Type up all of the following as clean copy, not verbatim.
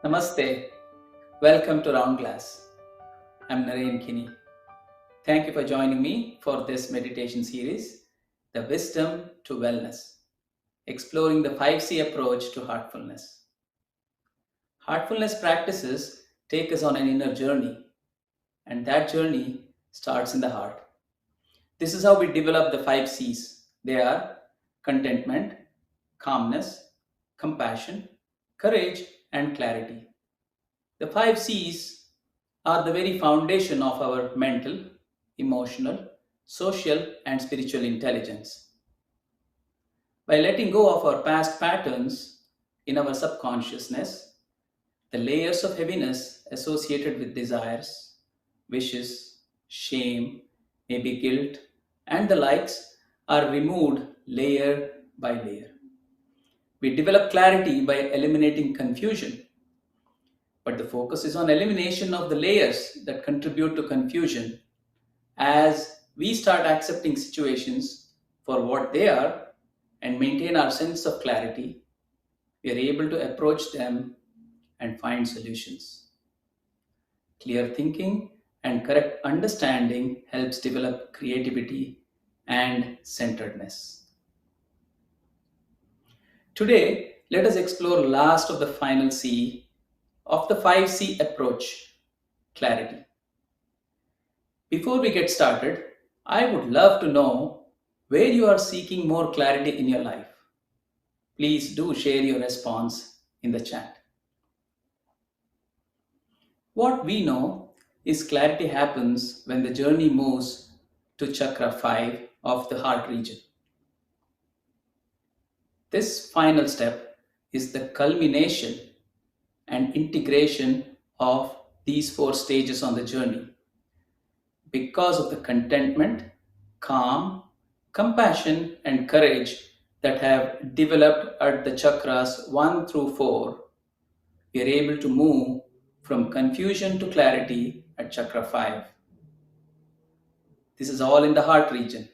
Namaste. Welcome to Round Glass. I'm Naren Kini. Thank you for joining me for this meditation series, The Wisdom to Wellness, exploring the 5C approach to heartfulness. Heartfulness practices take us on an inner journey, and that journey starts in the heart. This is how we develop the 5Cs. They are contentment, calmness, compassion, courage, and clarity. The 5Cs are the very foundation of our mental, emotional, social, and spiritual intelligence. By letting go of our past patterns in our subconsciousness, the layers of heaviness associated with desires, wishes, shame, maybe guilt, and the likes are removed layer by layer. We develop clarity by eliminating confusion. But the focus is on elimination of the layers that contribute to confusion. As we start accepting situations for what they are and maintain our sense of clarity, we are able to approach them and find solutions. Clear thinking and correct understanding helps develop creativity and centeredness. Today, let us explore last of the final C of the 5C approach, clarity. Before we get started, I would love to know where you are seeking more clarity in your life. Please do share your response in the chat. What we know is clarity happens when the journey moves to chakra 5 of the heart region. This final step is the culmination and integration of these 4 stages on the journey. Because of the contentment, calm, compassion, and courage that have developed at the chakras 1 through 4, we are able to move from confusion to clarity at chakra 5. This is all in the heart region.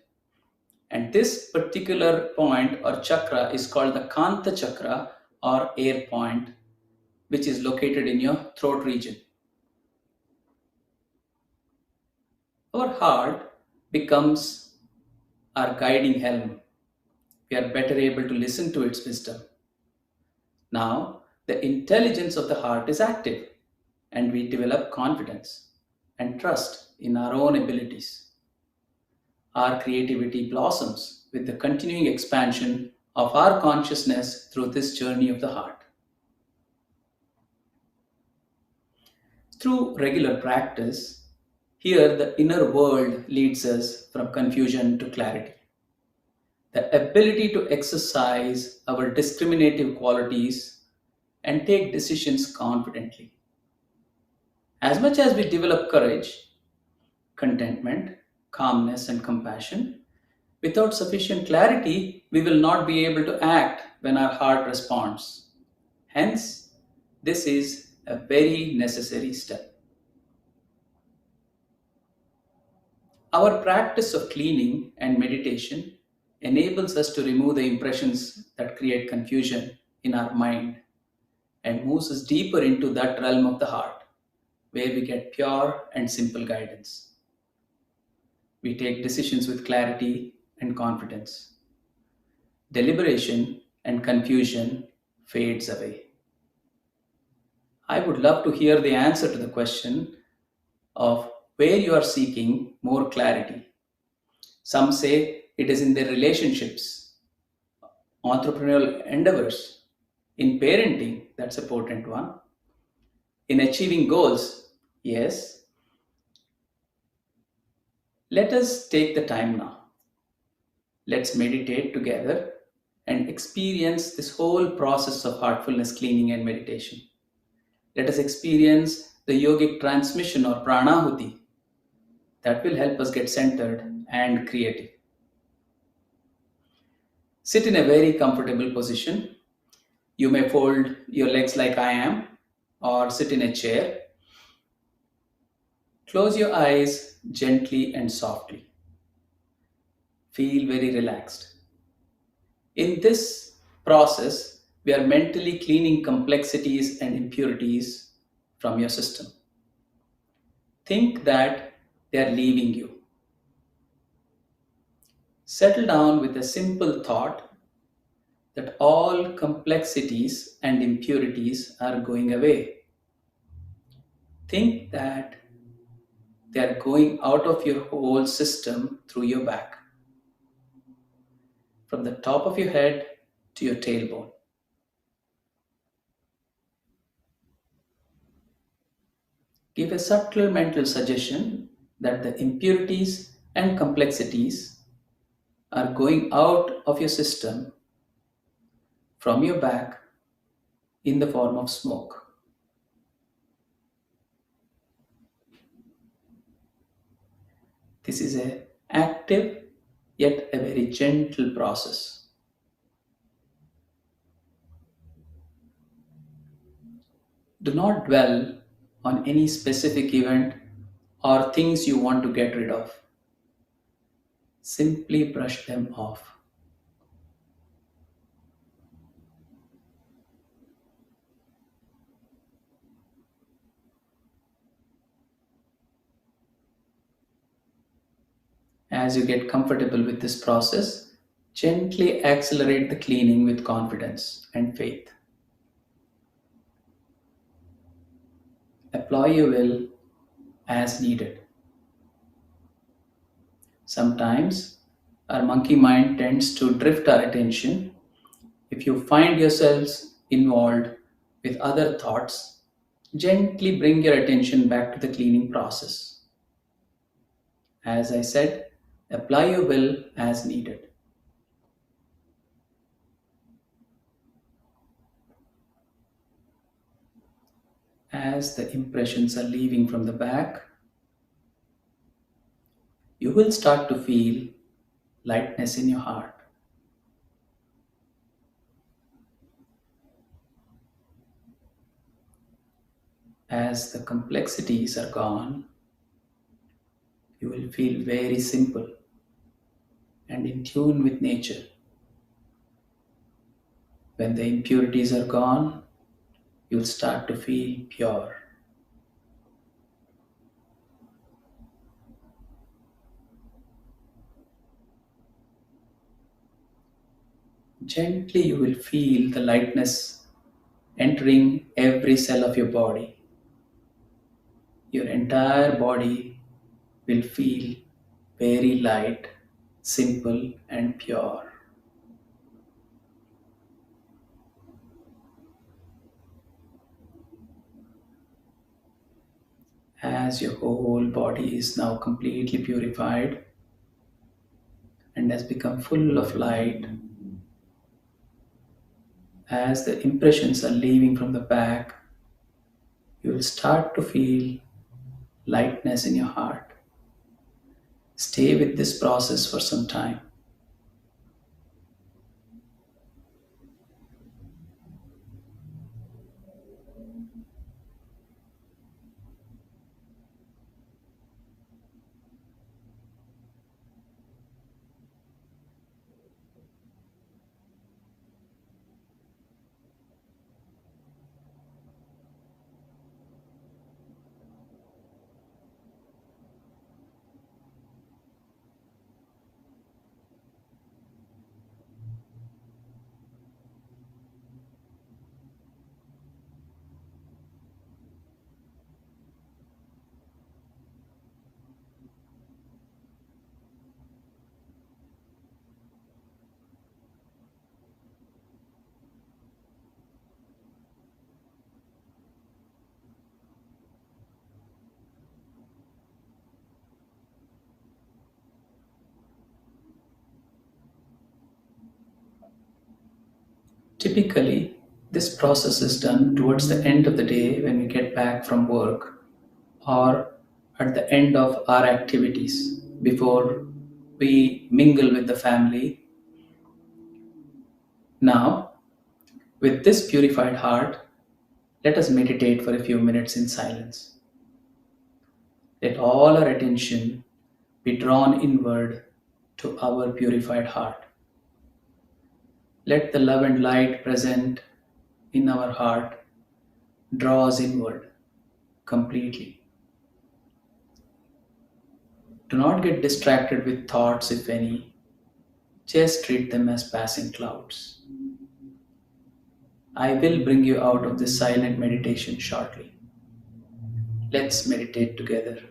And this particular point or chakra is called the Kantha Chakra or air point, which is located in your throat region. Our heart becomes our guiding helm. We are better able to listen to its wisdom. Now, the intelligence of the heart is active, and we develop confidence and trust in our own abilities. Our creativity blossoms with the continuing expansion of our consciousness through this journey of the heart. Through regular practice, here the inner world leads us from confusion to clarity. The ability to exercise our discriminative qualities and take decisions confidently. As much as we develop courage, contentment, calmness, and compassion, without sufficient clarity, we will not be able to act when our heart responds. Hence, this is a very necessary step. Our practice of cleaning and meditation enables us to remove the impressions that create confusion in our mind and moves us deeper into that realm of the heart where we get pure and simple guidance. We take decisions with clarity and confidence. Deliberation and confusion fades away. I would love to hear the answer to the question of where you are seeking more clarity. Some say it is in their relationships, entrepreneurial endeavors, in parenting, that's a potent one, in achieving goals, yes. Let us take the time now. Let's meditate together and experience this whole process of heartfulness cleaning and meditation. Let us experience the yogic transmission or pranahuti that will help us get centered and creative. Sit in a very comfortable position. You may fold your legs like I am or sit in a chair. Close your eyes gently and softly. Feel very relaxed. In this process, We are mentally cleaning complexities and impurities from your system. Think that they are leaving you. Settle down with a simple thought that all complexities and impurities are going away. Think that they are going out of your whole system through your back, from the top of your head to your tailbone. Give a subtle mental suggestion that the impurities and complexities are going out of your system from your back in the form of smoke. This is an active yet a very gentle process. Do not dwell on any specific event or things you want to get rid of. Simply brush them off. As you get comfortable with this process, gently accelerate the cleaning with confidence and faith. Apply your will as needed. Sometimes our monkey mind tends to drift our attention. If you find yourselves involved with other thoughts, gently bring your attention back to the cleaning process. As I said, apply your will as needed. As the impressions are leaving from the back, you will start to feel lightness in your heart. As the complexities are gone, you will feel very simple and in tune with nature. When the impurities are gone, you'll start to feel pure. Gently, you will feel the lightness entering every cell of your body. Your entire body will feel very light, simple, and pure. As your whole body is now completely purified and has become full of light, as the impressions are leaving from the back, you will start to feel lightness in your heart. Stay with this process for some time. Typically, this process is done towards the end of the day when we get back from work or at the end of our activities before we mingle with the family. Now, with this purified heart, let us meditate for a few minutes in silence. Let all our attention be drawn inward to our purified heart. Let the love and light present in our heart draws inward completely. Do not get distracted with thoughts, if any. Just treat them as passing clouds. I will bring you out of this silent meditation shortly. Let's meditate together.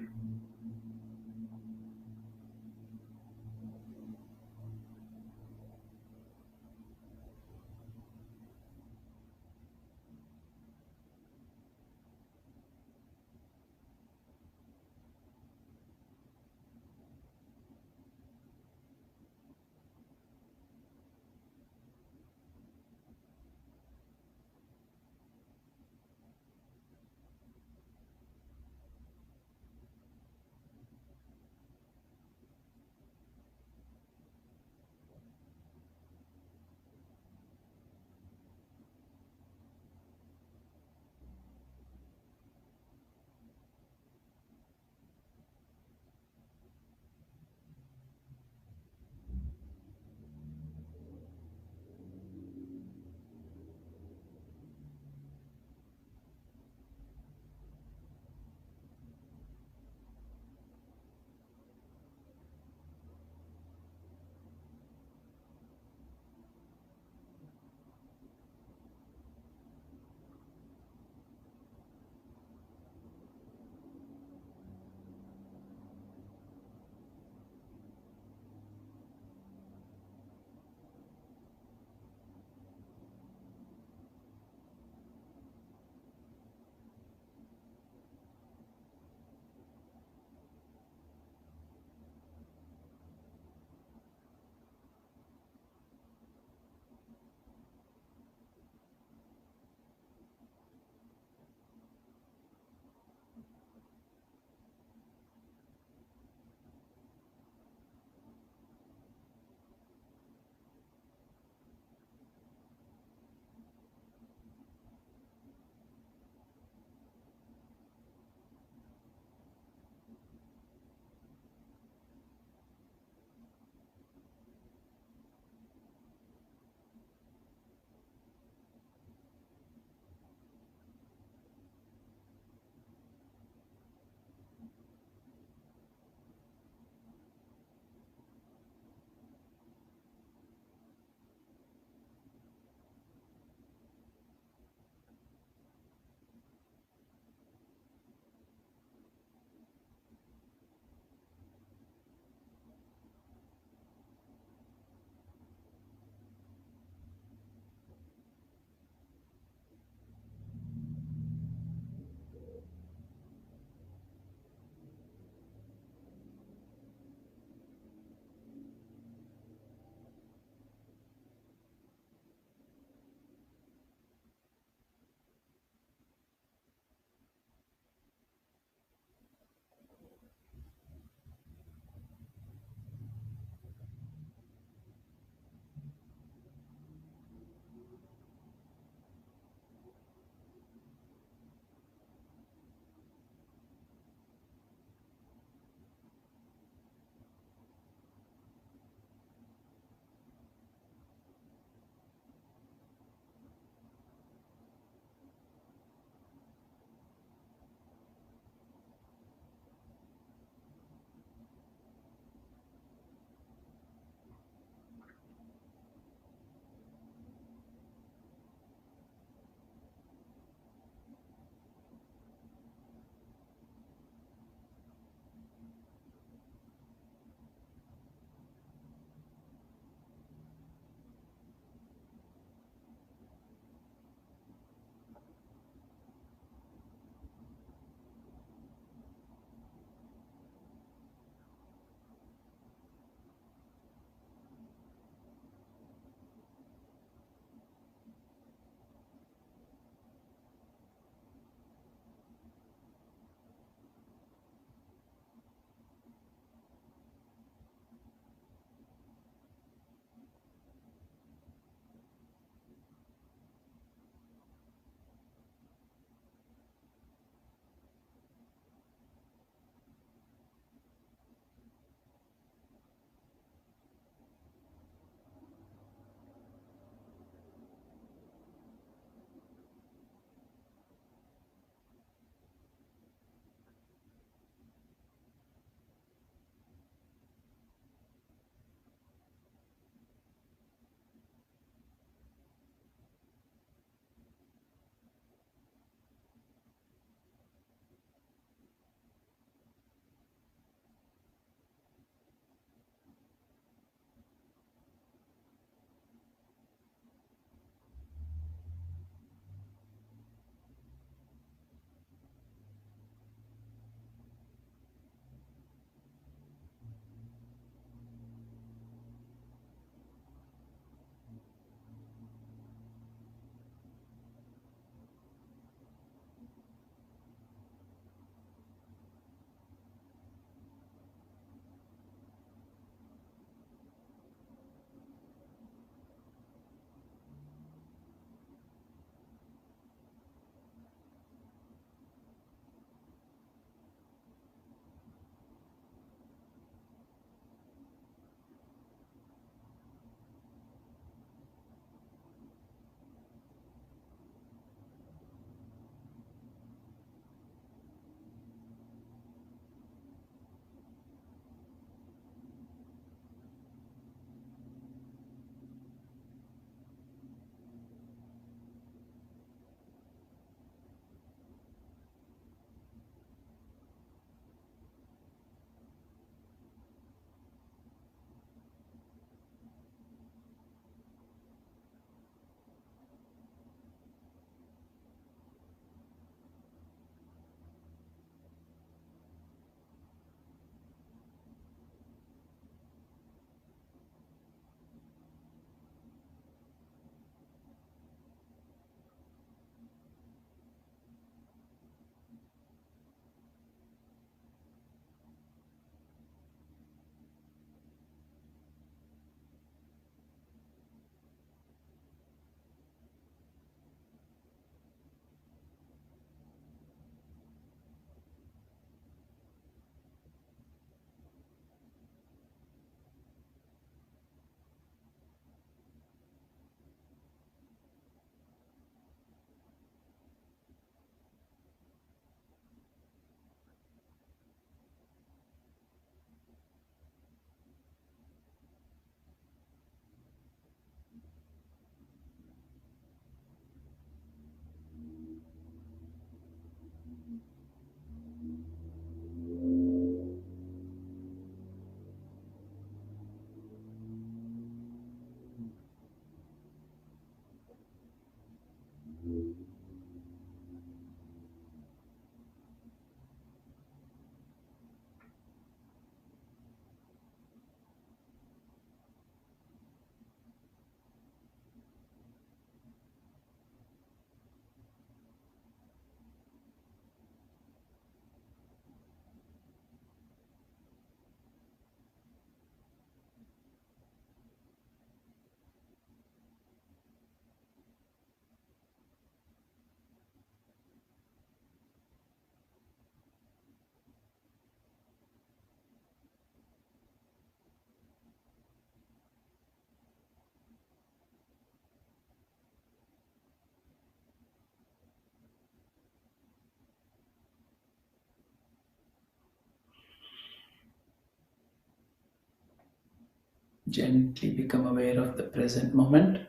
Gently become aware of the present moment.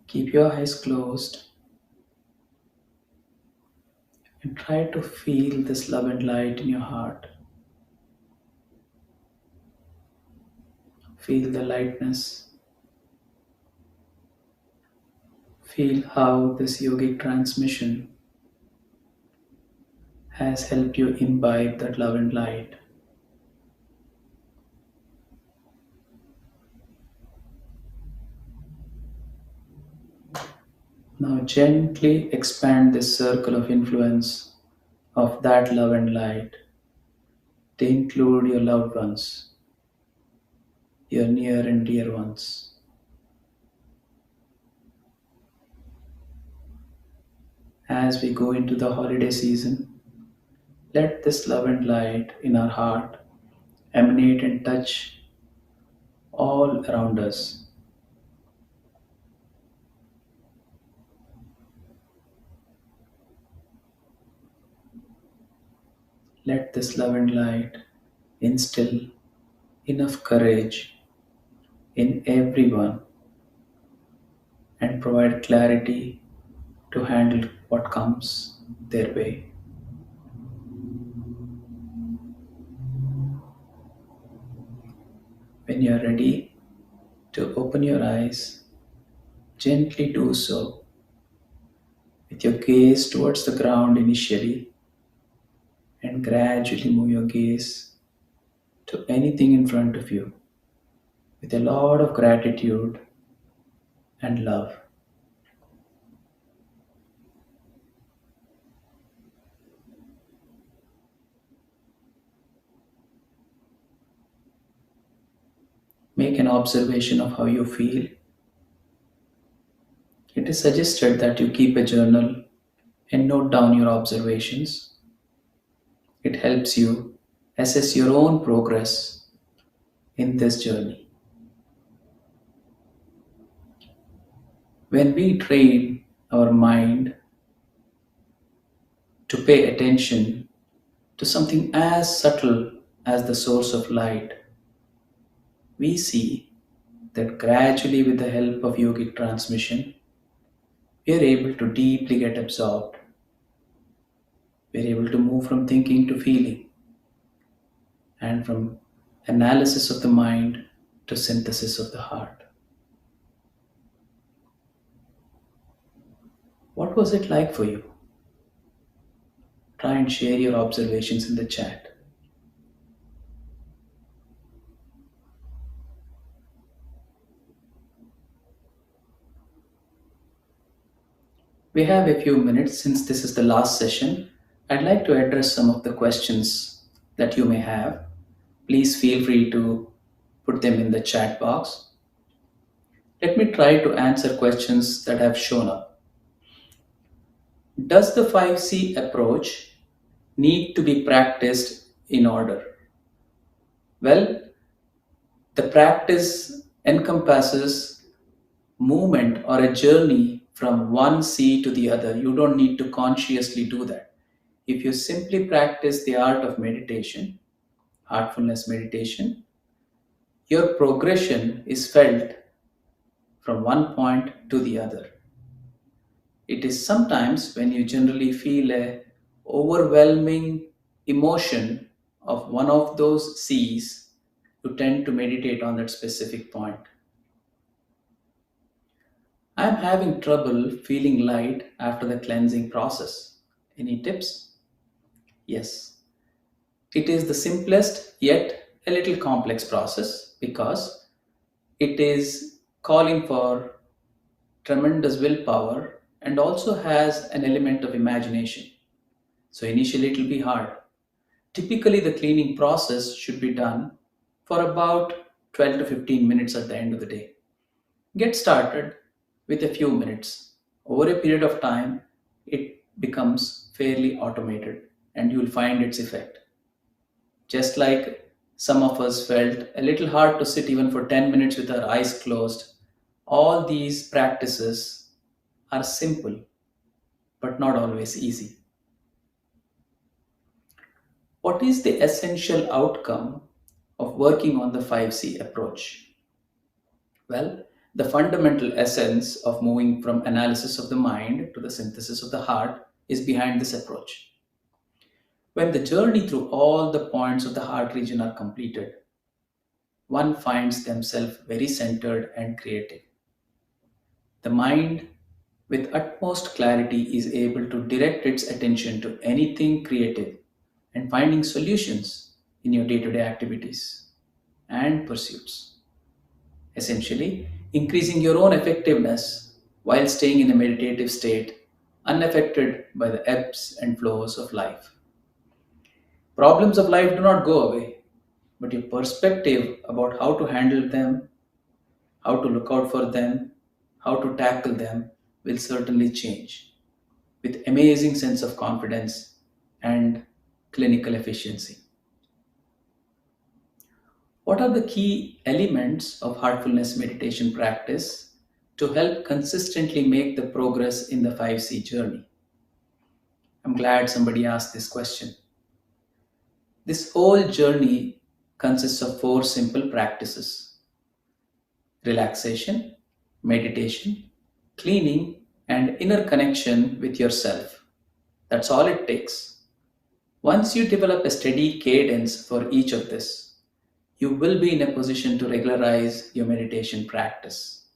Keep your eyes closed and try to feel this love and light in your heart. Feel the lightness. Feel how this yogic transmission has helped you imbibe that love and light. Now gently expand this circle of influence of that love and light to include your loved ones, your near and dear ones. As we go into the holiday season, let this love and light in our heart emanate and touch all around us. Let this love and light instill enough courage in everyone and provide clarity to handle what comes their way. When you are ready to open your eyes, gently do so with your gaze towards the ground initially and gradually move your gaze to anything in front of you with a lot of gratitude and love. Make an observation of how you feel. It is suggested that you keep a journal and note down your observations. It helps you assess your own progress in this journey. When we train our mind to pay attention to something as subtle as the source of light, we see that gradually, with the help of yogic transmission, we are able to deeply get absorbed. We are able to move from thinking to feeling and from analysis of the mind to synthesis of the heart. What was it like for you? Try and share your observations in the chat. We have a few minutes since this is the last session. I'd like to address some of the questions that you may have. Please feel free to put them in the chat box. Let me try to answer questions that have shown up. Does the 5C approach need to be practiced in order? Well, the practice encompasses movement or a journey from one C to the other. You don't need to consciously do that. If you simply practice the art of meditation, heartfulness meditation, your progression is felt from one point to the other. It is sometimes when you generally feel a overwhelming emotion of one of those C's, you tend to meditate on that specific point. I am having trouble feeling light after the cleansing process. Any tips? Yes. It is the simplest yet a little complex process because it is calling for tremendous willpower and also has an element of imagination. So initially it will be hard. Typically the cleaning process should be done for about 12 to 15 minutes at the end of the day. Get started with a few minutes. Over a period of time, it becomes fairly automated and you will find its effect. Just like some of us felt a little hard to sit even for 10 minutes with our eyes closed, all these practices are simple but not always easy. What is the essential outcome of working on the 5C approach? Well, the fundamental essence of moving from analysis of the mind to the synthesis of the heart is behind this approach. When the journey through all the points of the heart region are completed, one finds themselves very centered and creative. The mind, with utmost clarity, is able to direct its attention to anything creative and finding solutions in your day to day activities and pursuits. Essentially, increasing your own effectiveness while staying in a meditative state, unaffected by the ebbs and flows of life. Problems of life do not go away, but your perspective about how to handle them, how to look out for them, how to tackle them will certainly change with amazing sense of confidence and clinical efficiency. What are the key elements of heartfulness meditation practice to help consistently make the progress in the 5C journey? I'm glad somebody asked this question. This whole journey consists of four simple practices: relaxation, meditation, cleaning, and inner connection with yourself. That's all it takes. Once you develop a steady cadence for each of this, you will be in a position to regularize your meditation practice.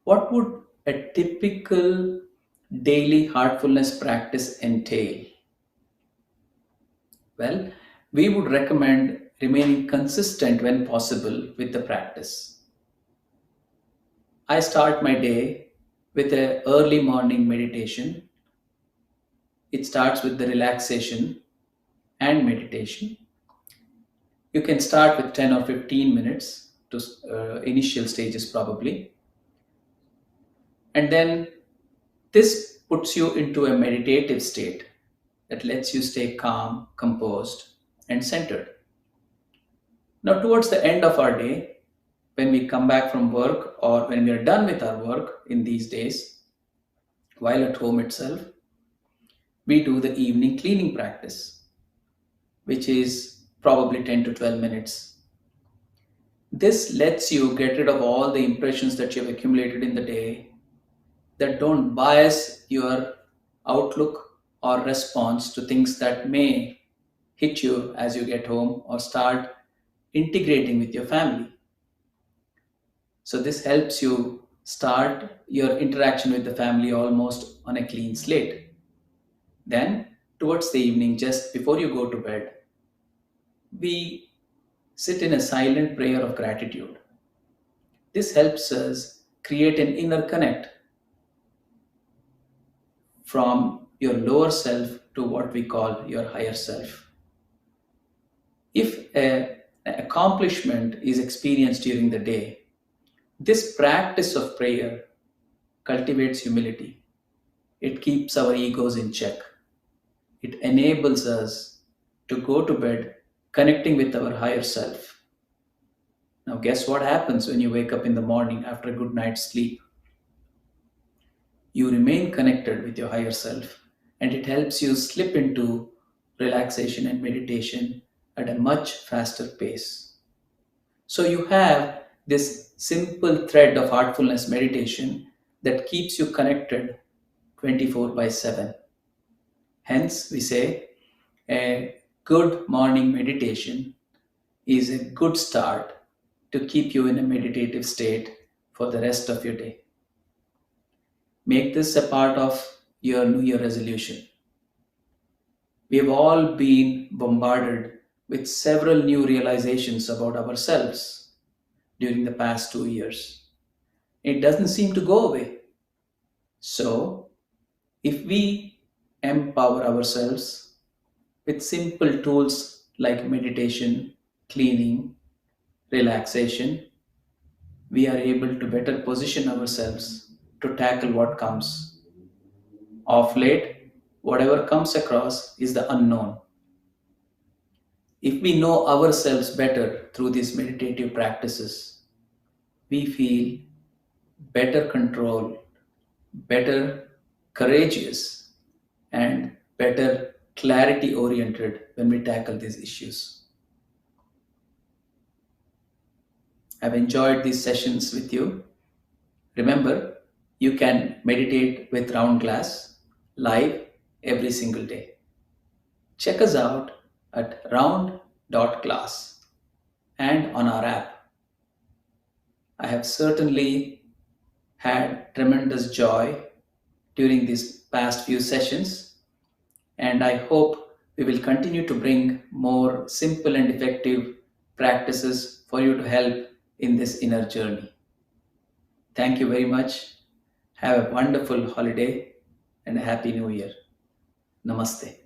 What would a typical daily heartfulness practice entail? Well, we would recommend remaining consistent when possible with the practice. I start my day with an early morning meditation. It starts with the relaxation and meditation. You can start with 10 or 15 minutes to initial stages, probably. And then this puts you into a meditative state that lets you stay calm, composed, and centered. Now, towards the end of our day, when we come back from work or when we are done with our work in these days, while at home itself, we do the evening cleaning practice, which is probably 10 to 12 minutes. This lets you get rid of all the impressions that you have accumulated in the day that don't bias your outlook or response to things that may hit you as you get home or start integrating with your family. So, this helps you start your interaction with the family almost on a clean slate. Then, towards the evening, just before you go to bed, we sit in a silent prayer of gratitude. This helps us create an inner connect from your lower self to what we call your higher self. If an accomplishment is experienced during the day, this practice of prayer cultivates humility. It keeps our egos in check. It enables us to go to bed connecting with our higher self. Now, guess what happens when you wake up in the morning after a good night's sleep? You remain connected with your higher self, and it helps you slip into relaxation and meditation at a much faster pace. So, you have this simple thread of heartfulness meditation that keeps you connected 24 by 7. Hence, we say a good morning meditation is a good start to keep you in a meditative state for the rest of your day. Make this a part of your New Year resolution. We have all been bombarded with several new realizations about ourselves during the past 2 years. It doesn't seem to go away. So, if we empower ourselves with simple tools like meditation, cleaning, relaxation, we are able to better position ourselves to tackle what comes. Of late, whatever comes across is the unknown. If we know ourselves better through these meditative practices, we feel better control, better courageous, and better clarity oriented when we tackle these issues. I've enjoyed these sessions with you. Remember, you can meditate with Round Glass live every single day. Check us out at round.class and on our app. I have certainly had tremendous joy during these past few sessions, and I hope we will continue to bring more simple and effective practices for you to help in this inner journey. Thank you very much. Have a wonderful holiday and a happy new year. Namaste.